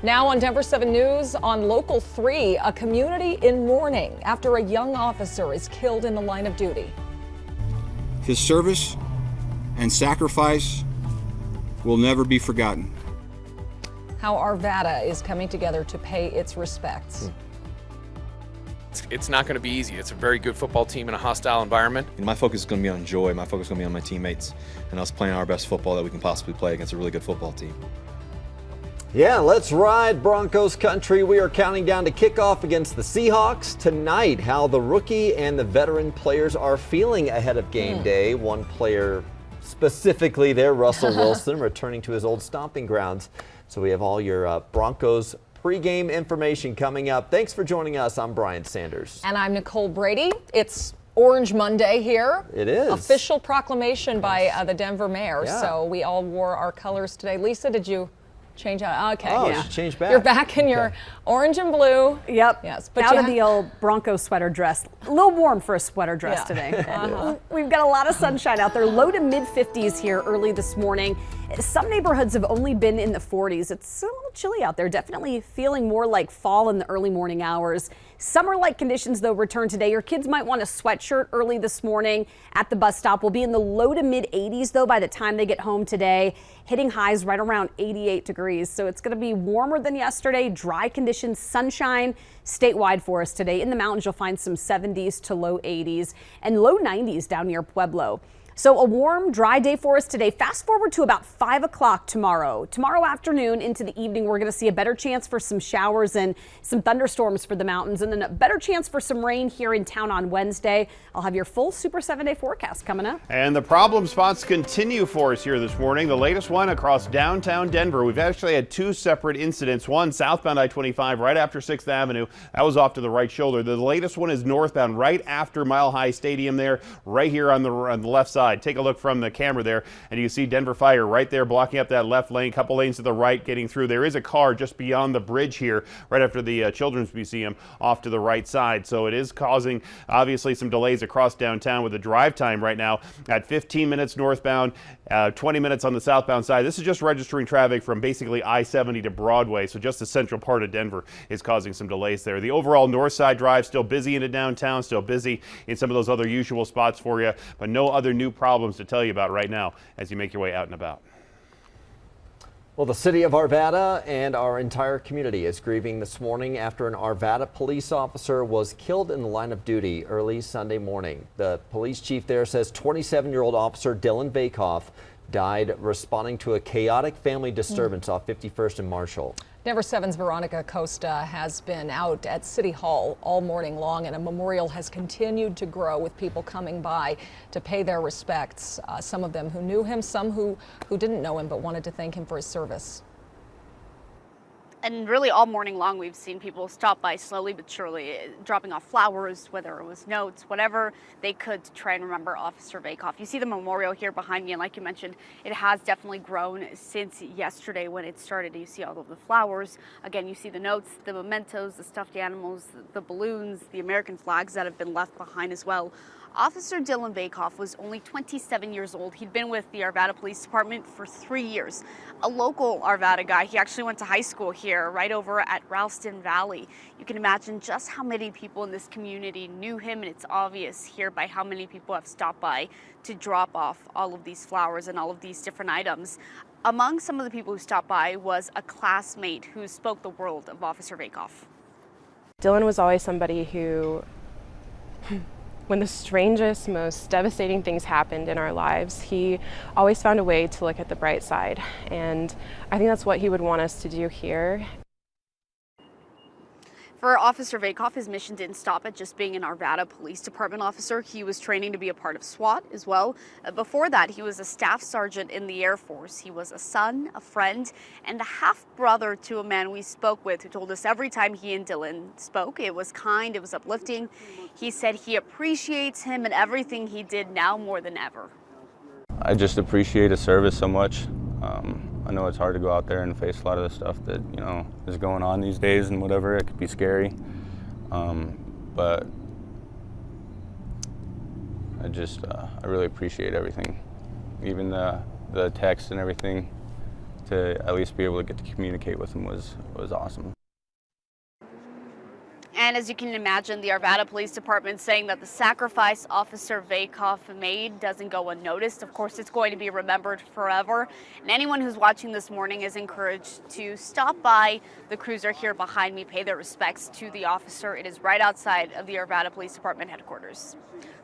Now on Denver 7 News, on Local 3, a community in mourning after a young officer is killed in the line of duty. His service and sacrifice will never be forgotten. How Arvada is coming together to pay its respects. It's not going to be easy. It's a very good football team in a hostile environment. My focus is going to be on joy. My focus is going to be on my teammates and us playing our best football that we can possibly play against a really good football team. Yeah, let's ride Broncos country. We are counting down to kickoff against the Seahawks tonight. How the rookie and the veteran players are feeling ahead of game day. One player specifically there, Russell Wilson, returning to his old stomping grounds. So we have all your Broncos pregame information coming up. Thanks for joining us. I'm Brian Sanders. And I'm Nicole Brady. It's Orange Monday here. It is. Official proclamation by the Denver mayor. Yeah. So we all wore our colors today. Lisa, did you change out? Okay, Oh, yeah. she changed back. You're back in your orange and blue. Yep. Yes. But Out of the old Bronco sweater dress. A little warm for a sweater dress today. We've got a lot of sunshine out there. Low to mid 50s here early this morning. Some neighborhoods have only been in the 40s. It's a little chilly out there. Definitely feeling more like fall in the early morning hours. Summer-like conditions, though, return today. Your kids might want a sweatshirt early this morning at the bus stop. We'll be in the low to mid 80s, though, by the time they get home today, hitting highs right around 88 degrees. So it's going to be warmer than yesterday. Dry conditions, sunshine statewide for us today. In the mountains, you'll find some 70s to low 80s and low 90s down near Pueblo. So a warm, dry day for us today. Fast forward to about 5 o'clock tomorrow. Tomorrow afternoon into the evening, we're going to see a better chance for some showers and some thunderstorms for the mountains, and then a better chance for some rain here in town on Wednesday. I'll have your full Super 7-day forecast coming up. And the problem spots continue for us here this morning. The latest one across downtown Denver. We've actually had two separate incidents. One southbound I-25 right after 6th Avenue. That was off to the right shoulder. The latest one is northbound right after Mile High Stadium there, right here on the left side. Take a look from the camera there, and you see Denver Fire right there blocking up that left lane, couple lanes to the right getting through. There is a car just beyond the bridge here, right after the Children's Museum off to the right side. So it is causing, obviously, some delays across downtown with the drive time right now at 15 minutes northbound, 20 minutes on the southbound side. This is just registering traffic from basically I-70 to Broadway, so just the central part of Denver is causing some delays there. The overall north side drive still busy into downtown, still busy in some of those other usual spots for you, but no other new problems to tell you about right now as you make your way out and about. Well, the city of Arvada and our entire community is grieving this morning after an Arvada police officer was killed in the line of duty early Sunday morning. The police chief there says 27-year-old officer Dylan Vakoff died responding to a chaotic family disturbance off 51st and Marshall. Denver 7's Veronica Costa has been out at City Hall all morning long, and a memorial has continued to grow with people coming by to pay their respects. Some of them who knew him, some who didn't know him but wanted to thank him for his service. And really all morning long, we've seen people stop by slowly but surely, dropping off flowers, whether it was notes, whatever they could to try and remember Officer Vakoff. You see the memorial here behind me, and like you mentioned, it has definitely grown since yesterday when it started. You see all of the flowers. Again, you see the notes, the mementos, the stuffed animals, the balloons, the American flags that have been left behind as well. Officer Dylan Vakoff was only 27 years old. He'd been with the Arvada Police Department for 3 years. A local Arvada guy. He actually went to high school here, right over at Ralston Valley. You can imagine just how many people in this community knew him, and it's obvious here by how many people have stopped by to drop off all of these flowers and all of these different items. Among some of the people who stopped by was a classmate who spoke the world of Officer Vakoff. Dylan was always somebody who, when the strangest, most devastating things happened in our lives, he always found a way to look at the bright side. And I think that's what he would want us to do here. For Officer Vakoff, his mission didn't stop at just being an Arvada Police Department officer. He was training to be a part of SWAT as well. Before that, he was a staff sergeant in the Air Force. He was a son, a friend, and a half-brother to a man we spoke with who told us every time he and Dylan spoke, it was kind, it was uplifting. He said he appreciates him and everything he did now more than ever. I just appreciate his service so much. I know it's hard to go out there and face a lot of the stuff that, you know, is going on these days and whatever. It could be scary. But I really appreciate everything. Even the text and everything to at least be able to get to communicate with him was awesome. And as you can imagine, the Arvada Police Department saying that the sacrifice Officer Vakoff made doesn't go unnoticed. Of course, it's going to be remembered forever. And anyone who's watching this morning is encouraged to stop by the cruiser here behind me, pay their respects to the officer. It is right outside of the Arvada Police Department headquarters.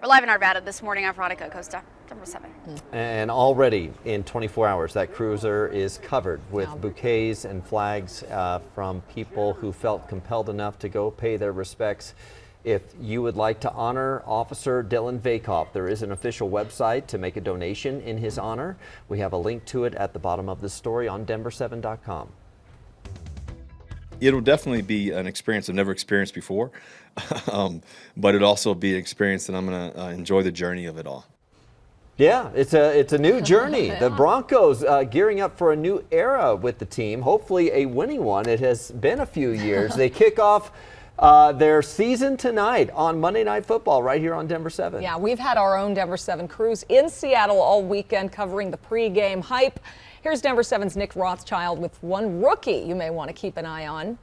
We're live in Arvada this morning. I'm Veronica Acosta, Denver 7. And already in 24 hours, that cruiser is covered with bouquets and flags from people who felt compelled enough to go pay their respects. If you would like to honor Officer Dylan Vakoff, there is an official website to make a donation in his honor. We have a link to it at the bottom of this story on Denver7.com. It'll definitely be an experience I've never experienced before, but it'll also be an experience that I'm going to enjoy the journey of it all. Yeah, it's a new journey. The Broncos gearing up for a new era with the team, hopefully a winning one. It has been a few years. They kick off their season tonight on Monday Night Football right here on Denver 7. Yeah, we've had our own Denver 7 crews in Seattle all weekend covering the pregame hype. Here's Denver 7's Nick Rothschild with one rookie you may want to keep an eye on.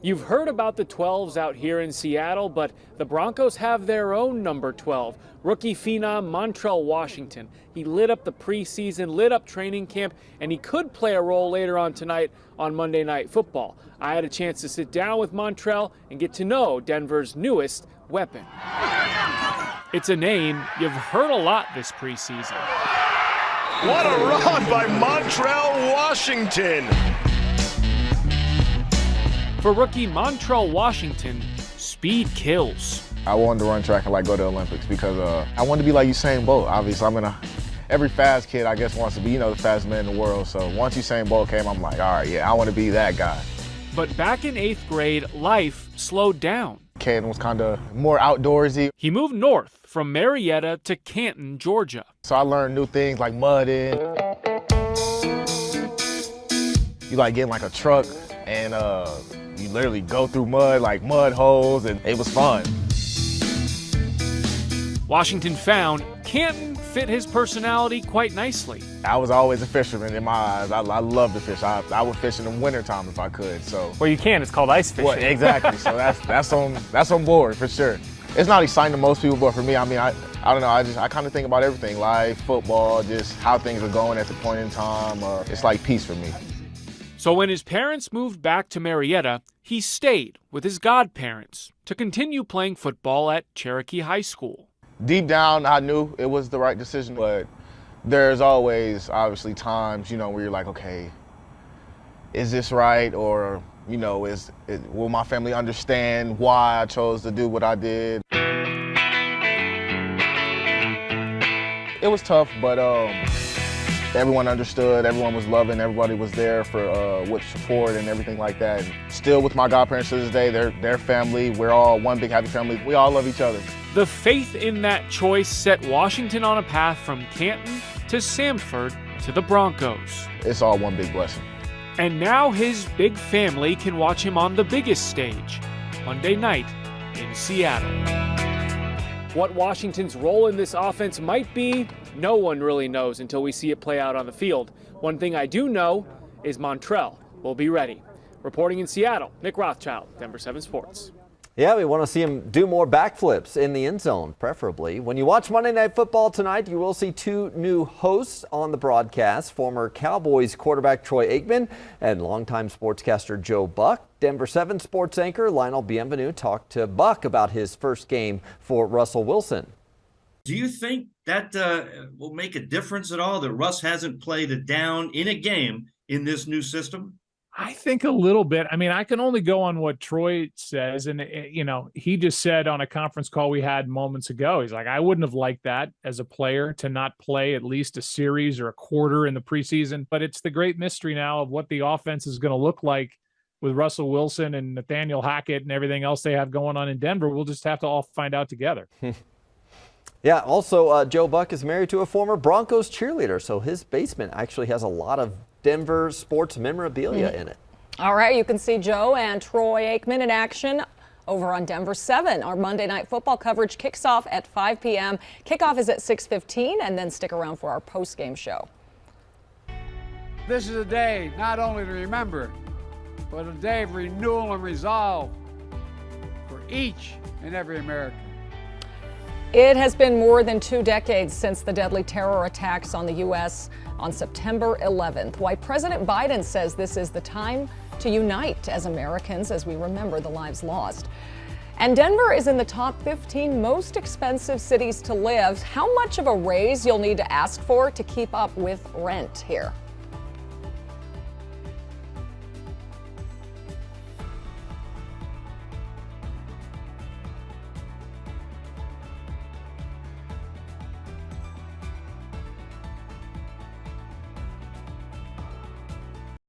You've heard about the 12s out here in Seattle, but the Broncos have their own number 12, rookie phenom Montrell Washington. He lit up the preseason, lit up training camp, and he could play a role later on tonight on Monday Night Football. I had a chance to sit down with Montrell and get to know Denver's newest weapon. It's a name you've heard a lot this preseason. What a run by Montrell Washington! For rookie Montrell Washington, speed kills. I wanted to run track and go to the Olympics because I wanted to be like Usain Bolt. Obviously, every fast kid I guess wants to be, the fastest man in the world. So once Usain Bolt came, I'm like, all right, yeah, I want to be that guy. But back in 8th grade, life slowed down. Canton was kind of more outdoorsy. He moved north from Marietta to Canton, Georgia. So I learned new things like mudding. You getting a truck and you literally go through mud, mud holes, and it was fun. Washington found Canton fit his personality quite nicely. I was always a fisherman in my eyes. I love to fish. I would fish in the wintertime if I could. So. Well, you can. It's called ice fishing. Well, exactly. So that's on board for sure. It's not exciting to most people, but for me, I don't know. I kind of think about everything: life, football, just how things are going at the point in time. It's like peace for me. So when his parents moved back to Marietta, he stayed with his godparents to continue playing football at Cherokee High School. Deep down, I knew it was the right decision, but there's always obviously times, where you're like, okay, is this right? Or, will my family understand why I chose to do what I did? It was tough, but everyone understood, everyone was loving, everybody was there for with support and everything like that. And still with my godparents to this day, they're family. We're all one big happy family. We all love each other. The faith in that choice set Washington on a path from Canton to Samford to the Broncos. It's all one big blessing. And now his big family can watch him on the biggest stage, Monday night in Seattle. What Washington's role in this offense might be, no one really knows until we see it play out on the field. One thing I do know is Montrell will be ready. Reporting in Seattle, Nick Rothschild, Denver 7 Sports. Yeah, we want to see him do more backflips in the end zone, preferably. When you watch Monday Night Football tonight, you will see two new hosts on the broadcast, former Cowboys quarterback Troy Aikman and longtime sportscaster Joe Buck. Denver 7 sports anchor Lionel Bienvenu talked to Buck about his first game for Russell Wilson. Do you think that will make a difference at all that Russ hasn't played a down in a game in this new system? I think a little bit. I mean, I can only go on what Troy says. And, he just said on a conference call we had moments ago, he's like, I wouldn't have liked that as a player to not play at least a series or a quarter in the preseason. But it's the great mystery now of what the offense is going to look like with Russell Wilson and Nathaniel Hackett and everything else they have going on in Denver. We'll just have to all find out together. Yeah, also Joe Buck is married to a former Broncos cheerleader, so his basement actually has a lot of Denver sports memorabilia in it. All right, you can see Joe and Troy Aikman in action over on Denver 7. Our Monday Night Football coverage kicks off at 5 p.m. Kickoff is at 6:15, and then stick around for our post-game show. This is a day not only to remember, but a day of renewal and resolve for each and every American. It has been more than 2 decades since the deadly terror attacks on the U.S. on September 11th. Why President Biden says this is the time to unite as Americans as we remember the lives lost. And Denver is in the top 15 most expensive cities to live. How much of a raise you'll need to ask for to keep up with rent here?